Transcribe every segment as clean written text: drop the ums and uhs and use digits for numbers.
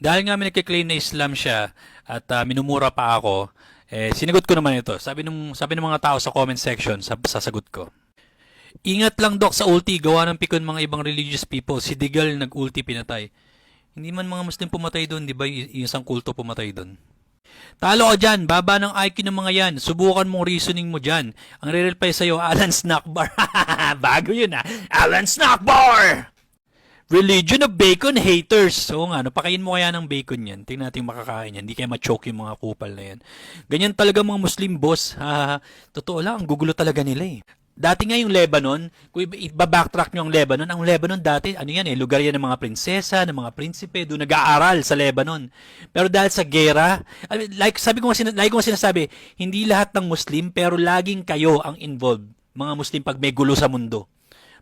Dahil nga may nagkiklaim na Islam siya at minumura pa ako, sinagot ko naman ito. Sabi ng mga tao sa comment section, sasagot ko. Ingat lang Dok sa ulti, gawa ng pikon mga ibang religious people. Si Digal nag-ulti pinatay. Hindi man mga Muslim pumatay doon, di ba? Isang kulto pumatay doon. Talo ka dyan, baba ng IQ ng mga yan. Subukan mong reasoning mo dyan. Ang re-reply sa'yo, Alan Snackbar. Bago yun Alan Snackbar! Religion of bacon haters. So nga, napakain mo kaya ng bacon yan. Tingnan natin makakain yan. Hindi kaya ma-choke yung mga kupal na yan. Ganyan talaga mga Muslim boss. Totoo lang, ang gugulo talaga nila eh. Dati nga yung Lebanon, kung iba-backtrack nyo ang Lebanon dati, ano yan lugar yan ng mga prinsesa, ng mga prinsipe, doon nag-aaral sa Lebanon. Pero dahil sa gera, like ko sinasabi, hindi lahat ng Muslim, pero laging kayo ang involved, mga Muslim, pag may gulo sa mundo.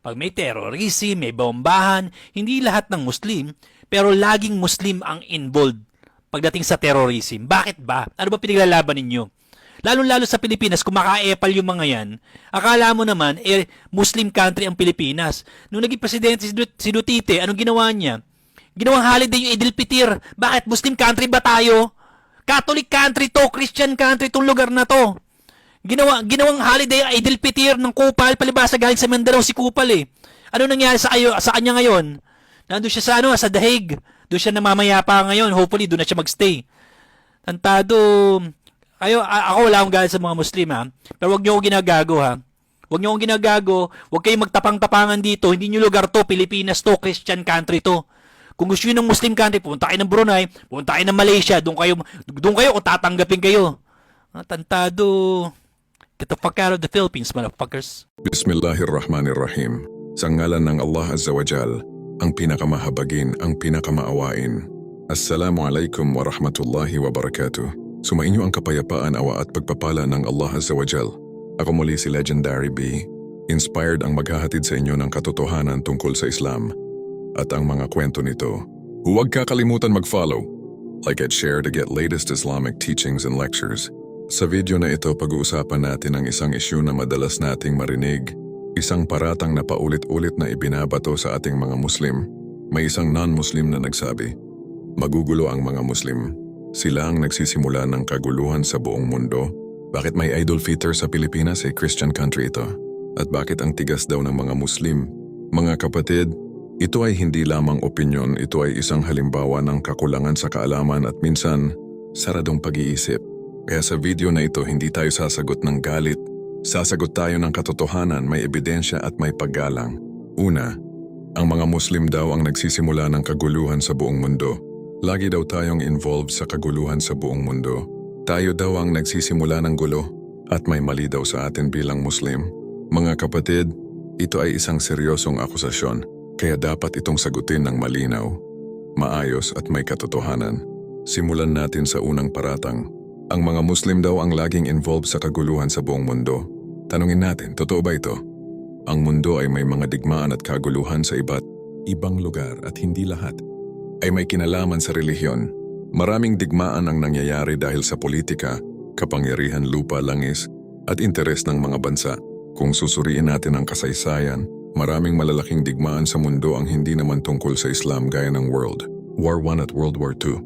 Pag may terrorism, may bombahan, hindi lahat ng Muslim, pero laging Muslim ang involved pagdating sa terrorism. Bakit ba? Ano ba pinaglalaban ninyo? Lalo-lalo sa Pilipinas, kung maka-epal yung mga yan, akala mo naman, Muslim country ang Pilipinas. Nung naging presidente si Duterte, anong ginawa niya? Ginawang holiday yung Idil Fitir. Bakit? Muslim country ba tayo? Catholic country to, Christian country tong lugar na to. Ginawang holiday ang Idil Fitir ng Kupal, palibasa galing sa Mindanao si Kupal eh. Ano nangyari sa kanya ngayon? Nandun siya sa Dahig. Doon siya namamayapa ngayon. Hopefully, doon na siya magstay. Tantado. Ako wala akong galit sa mga Muslim Pero wag niyo akong ginagago Wag niyo akong ginagago. Wag kayong magtapang-tapangan dito. Hindi niyo lugar to, Pilipinas to, Christian country to. Kung gusto niyo ng Muslim country, punta kayo ng Brunei, punta kayo ng Malaysia, doon kayo kung tatanggapin kayo. Tantado. Get the fuck out of the Philippines, motherfuckers. Bismillahirrahmanirrahim. Sa ngalan ng Allah Azza wa Jal, ang pinakamahabagin, ang pinakamaawain. Assalamualaikum warahmatullahi wabarakatuh. Sumainyo ang kapayapaan, awa at pagpapala ng Allah Azza wa Jal. Ako muli si Legendary B. Inspired ang maghahatid sa inyo ng katotohanan tungkol sa Islam at ang mga kwento nito. Huwag kakalimutan mag-follow, like at share to get latest Islamic teachings and lectures. Sa video na ito, pag-uusapan natin ang isang issue na madalas nating marinig, isang paratang na paulit-ulit na ibinabato sa ating mga Muslim. May isang non-Muslim na nagsabi, magugulo ang mga Muslim. Sila ang nagsisimula ng kaguluhan sa buong mundo. Bakit may Idol Fitir sa Pilipinas, Christian country ito? At bakit ang tigas daw ng mga Muslim? Mga kapatid, ito ay hindi lamang opinyon, ito ay isang halimbawa ng kakulangan sa kaalaman at minsan, saradong pag-iisip. Kaya sa video na ito, hindi tayo sasagot ng galit. Sasagot tayo ng katotohanan, may ebidensya at may paggalang. Una, ang mga Muslim daw ang nagsisimula ng kaguluhan sa buong mundo. Lagi daw tayong involved sa kaguluhan sa buong mundo. Tayo daw ang nagsisimula ng gulo at may mali daw sa atin bilang Muslim. Mga kapatid, ito ay isang seryosong akusasyon, kaya dapat itong sagutin ng malinaw, maayos at may katotohanan. Simulan natin sa unang paratang. Ang mga Muslim daw ang laging involved sa kaguluhan sa buong mundo. Tanungin natin, totoo ba ito? Ang mundo ay may mga digmaan at kaguluhan sa iba't ibang lugar at hindi lahat ay may kinalaman sa relihiyon. Maraming digmaan ang nangyayari dahil sa politika, kapangyarihan, lupa, langis, at interes ng mga bansa. Kung susuriin natin ang kasaysayan, maraming malalaking digmaan sa mundo ang hindi naman tungkol sa Islam gaya ng World War I at World War II,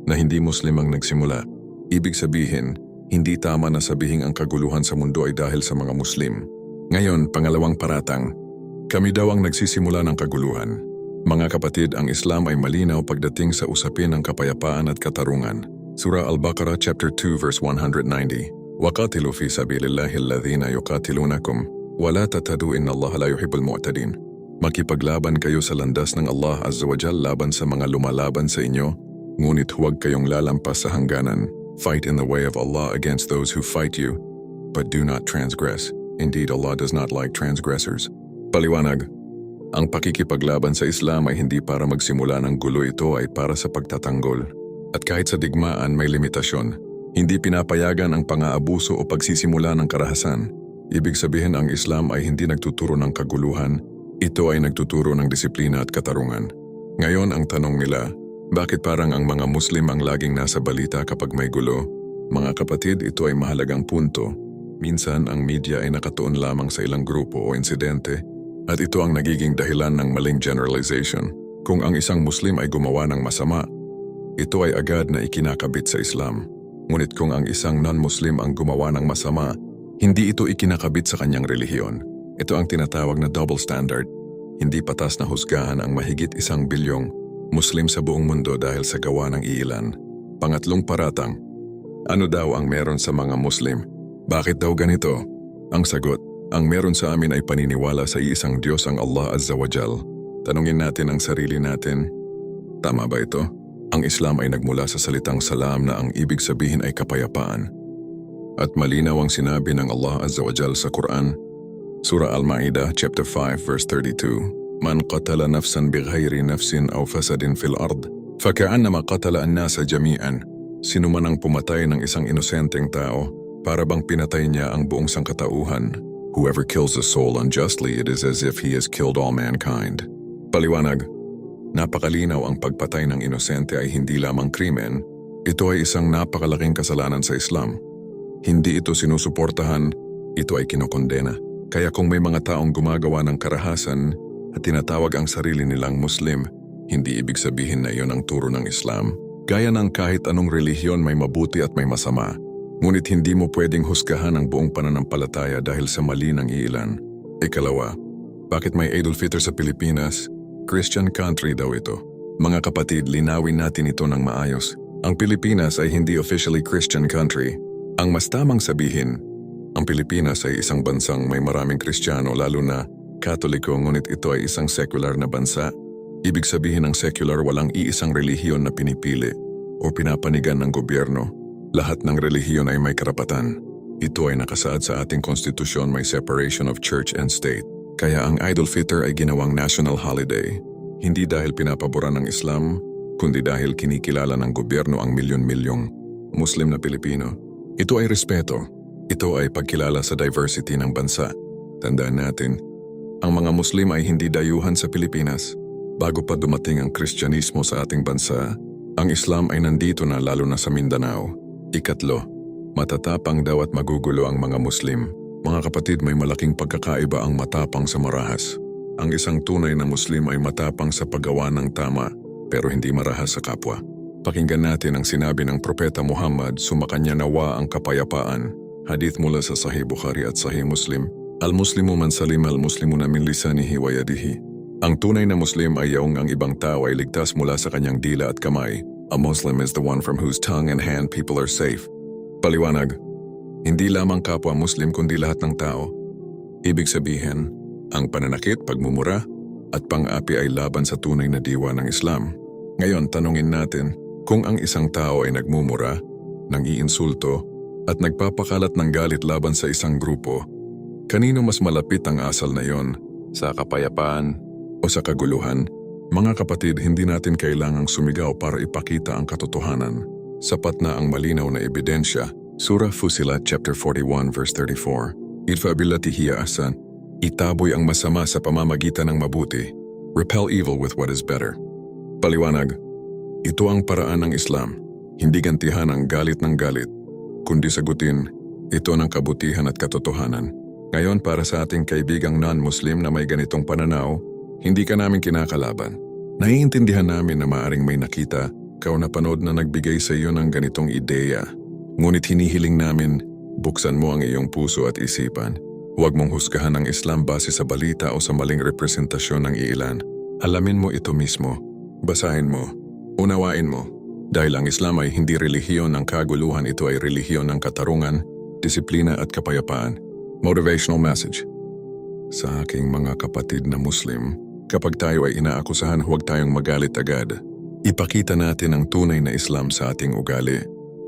na hindi Muslim ang nagsimula. Ibig sabihin, hindi tama na sabihing ang kaguluhan sa mundo ay dahil sa mga Muslim. Ngayon, pangalawang paratang, kami daw ang nagsisimula ng kaguluhan. Mga kapatid, ang Islam ay malinaw pagdating sa usapin ng kapayapaan at katarungan. Surah Al-Baqarah chapter 2 verse 190. وَقَاتِلُوا فِي سَبِيلِ اللَّهِ الَّذِينَ يُقَاتِلُونَكُمْ وَلَا تَعْتَدُوا إِنَّ اللَّهَ لَا يُحِبُّ الْمُعْتَدِينَ. Makipaglaban kayo sa landas ng Allah Azza wa Jal laban sa mga lumalaban sa inyo, ngunit huwag kayong lalampas sa hangganan. Fight in the way of Allah against those who fight you, but do not transgress. Indeed, Allah does not like transgressors. Paliwanag. Ang pakikipaglaban sa Islam ay hindi para magsimula ng gulo, ito ay para sa pagtatanggol. At kahit sa digmaan may limitasyon, hindi pinapayagan ang pang-aabuso o pagsisimula ng karahasan. Ibig sabihin ang Islam ay hindi nagtuturo ng kaguluhan, ito ay nagtuturo ng disiplina at katarungan. Ngayon ang tanong nila, bakit parang ang mga Muslim ang laging nasa balita kapag may gulo? Mga kapatid, ito ay mahalagang punto. Minsan ang media ay nakatuon lamang sa ilang grupo o insidente, at ito ang nagiging dahilan ng maling generalization. Kung ang isang Muslim ay gumawa ng masama, ito ay agad na ikinakabit sa Islam. Ngunit kung ang isang non-Muslim ang gumawa ng masama, hindi ito ikinakabit sa kanyang relihiyon. Ito ang tinatawag na double standard. Hindi patas na husgahan ang mahigit 1 bilyong Muslim sa buong mundo dahil sa gawa ng iilan. Pangatlong paratang, ano daw ang meron sa mga Muslim? Bakit daw ganito? Ang sagot, ang meron sa amin ay paniniwala sa iisang Diyos ang Allah Azza wa Jal. Tanungin natin ang sarili natin, tama ba ito? Ang Islam ay nagmula sa salitang salam na ang ibig sabihin ay kapayapaan. At malinaw ang sinabi ng Allah Azza wa Jal sa Quran, Surah Al-Ma'idah, chapter 5, verse 32, Man qatala nafsan bighayri nafsin aw fasadin fil ard, faka'annama qatala an-nasa jami'an. Sino man ang pumatay ng isang inosenteng tao, para bang pinatay niya ang buong sangkatauhan. Whoever kills a soul unjustly, it is as if he has killed all mankind. Paliwanag, napakalinaw ang pagpatay ng inosente ay hindi lamang krimen, ito ay isang napakalaking kasalanan sa Islam. Hindi ito sinusuportahan, ito ay kinokondena. Kaya kung may mga taong gumagawa ng karahasan at tinatawag ang sarili nilang Muslim, hindi ibig sabihin na iyon ang turo ng Islam. Gaya ng kahit anong relihiyon may mabuti at may masama. Ngunit hindi mo pwedeng husgahan ang buong pananampalataya dahil sa mali ng iilan. Ikalawa, bakit may Eid al-Fitr sa Pilipinas? Christian country daw ito. Mga kapatid, linawin natin ito ng maayos. Ang Pilipinas ay hindi officially Christian country. Ang mas tamang sabihin, ang Pilipinas ay isang bansang may maraming Kristiyano lalo na Katoliko, ngunit ito ay isang secular na bansa. Ibig sabihin ng secular walang iisang relihiyon na pinipili o pinapanigan ng gobyerno. Lahat ng relihiyon ay may karapatan. Ito ay nakasaad sa ating konstitusyon, may separation of church and state. Kaya ang Eid al-Fitr ay ginawang national holiday. Hindi dahil pinapaboran ng Islam, kundi dahil kinikilala ng gobyerno ang milyon-milyong Muslim na Pilipino. Ito ay respeto. Ito ay pagkilala sa diversity ng bansa. Tandaan natin, ang mga Muslim ay hindi dayuhan sa Pilipinas. Bago pa dumating ang Kristyanismo sa ating bansa, ang Islam ay nandito na lalo na sa Mindanao. Ikatlo, matatapang daw at magugulo ang mga Muslim. Mga kapatid, may malaking pagkakaiba ang matapang sa marahas. Ang isang tunay na Muslim ay matapang sa paggawa ng tama, pero hindi marahas sa kapwa. Pakinggan natin ang sinabi ng Propeta Muhammad, sumakanya nawa ang kapayapaan. Hadith mula sa Sahih Bukhari at Sahih Muslim. Al-Muslimu man salim al-Muslimuna min lisanihi wa yadihi. Ang tunay na Muslim ay yaong ang ibang tao ay ligtas mula sa kanyang dila at kamay. A Muslim is the one from whose tongue and hand people are safe. Paliwanag, hindi lamang kapwa Muslim kundi lahat ng tao. Ibig sabihin, ang pananakit, pagmumura, at pang-api ay laban sa tunay na diwa ng Islam. Ngayon, tanungin natin, kung ang isang tao ay nagmumura, nang-iinsulto, at nagpapakalat ng galit laban sa isang grupo, kanino mas malapit ang asal na yon? Sa kapayapaan o sa kaguluhan? Mga kapatid, hindi natin kailangang sumigaw para ipakita ang katotohanan. Sapat na ang malinaw na ebidensya. Surah Fussilat chapter 41 verse 34. Idfa billati hiya ahsan. Itaboy ang masama sa pamamagitan ng mabuti. Repel evil with what is better. Paliwanag, ito ang paraan ng Islam. Hindi gantihan ang galit ng galit, kundi sagutin, ito ng kabutihan at katotohanan. Ngayon, para sa ating kaibigang non-Muslim na may ganitong pananaw, hindi ka namin kinakalaban. Naiintindihan namin na maaring may nakita, napanood na nagbigay sa iyo ng ganitong ideya. Ngunit hinihiling namin, buksan mo ang iyong puso at isipan. Huwag mong husgahan ang Islam base sa balita o sa maling representasyon ng iilan. Alamin mo ito mismo. Basahin mo. Unawain mo. Dahil ang Islam ay hindi relihiyon ng kaguluhan, ito ay relihiyon ng katarungan, disiplina at kapayapaan. Motivational message. Sa aking mga kapatid na Muslim, kapag tayo ay inaakusahan, huwag tayong magalit agad. Ipakita natin ang tunay na Islam sa ating ugali.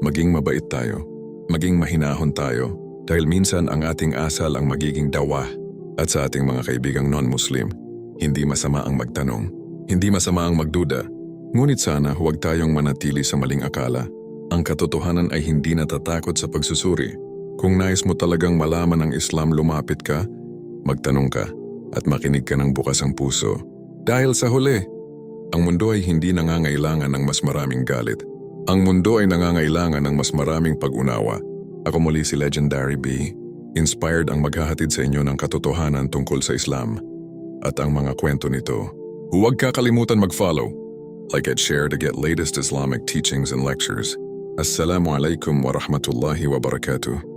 Maging mabait tayo. Maging mahinahon tayo. Dahil minsan ang ating asal ang magiging dawa. At sa ating mga kaibigang non-Muslim, hindi masama ang magtanong. Hindi masama ang magduda. Ngunit sana huwag tayong manatili sa maling akala. Ang katotohanan ay hindi natatakot sa pagsusuri. Kung nais mo talagang malaman ang Islam, lumapit ka, magtanong ka, at makinig ka ng bukas ang puso. Dahil sa huli, ang mundo ay hindi nangangailangan ng mas maraming galit. Ang mundo ay nangangailangan ng mas maraming pag-unawa. Ako muli si Legendary B. Inspired ang maghahatid sa inyo ng katotohanan tungkol sa Islam. At ang mga kwento nito, huwag kakalimutan mag-follow, Like and share to get latest Islamic teachings and lectures. Assalamu alaikum wa rahmatullahi wa barakatuh.